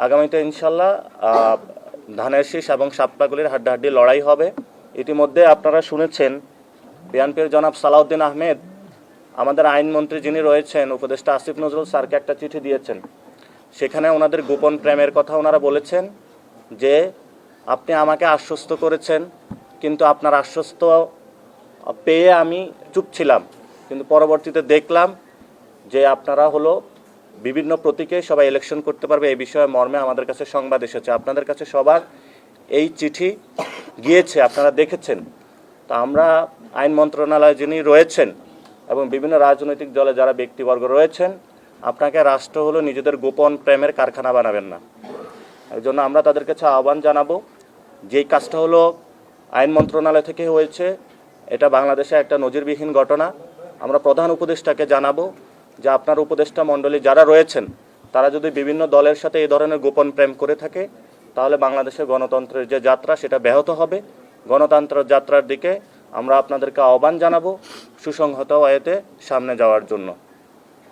আগামীতে ইনশাল্লাহ ধানের শীষ এবং সাতপাগুলির হাড্ডাহাড্ডি লড়াই হবে। ইতিমধ্যে আপনারা শুনেছেন বিএনপির জনাব সালাউদ্দিন আহমেদ আমাদের আইনমন্ত্রী যিনি রয়েছেন উপদেষ্টা আসিফ নজরুল স্যারকে একটা চিঠি দিয়েছেন। সেখানে ওনাদের গোপন প্রেমের কথা ওনারা বলেছেন যে আপনি আমাকে আশ্বস্ত করেছেন, কিন্তু আপনার আশ্বস্ত পেয়ে আমি চুপ ছিলাম, কিন্তু পরবর্তীতে দেখলাম যে আপনারা হলো বিভিন্ন প্রতীকে সবাই ইলেকশন করতে পারবে এই বিষয়ে মর্মে আমাদের কাছে সংবাদ এসেছে। আপনাদের কাছে সবার এই চিঠি গিয়েছে, আপনারা দেখেছেন। তা আমরা আইন মন্ত্রণালয়ে যিনি রয়েছেন এবং বিভিন্ন রাজনৈতিক দলে যারা ব্যক্তিবর্গ রয়েছেন, আপনাকে রাষ্ট্র হলো নিজেদের গোপন প্রেমের কারখানা বানাবেন না। এই জন্য আমরা তাদের কাছে আহ্বান জানাবো, যেই কাজটা হলো আইন মন্ত্রণালয় থেকে হয়েছে, এটা বাংলাদেশে একটা নজিরবিহীন ঘটনা। আমরা প্রধান উপদেষ্টাকে জানাবো যে আপনার উপদেষ্টা মণ্ডলী যারা রয়েছেন তারা যদি বিভিন্ন দলের সাথে এই ধরনের গোপন প্রেম করে থাকে, তাহলে বাংলাদেশের গণতন্ত্রের যে যাত্রা সেটা ব্যাহত হবে। গণতন্ত্রের যাত্রার দিকে আমরা আপনাদেরকে আহ্বান জানাবো সুসংহত ওয়েতে সামনে যাওয়ার জন্য।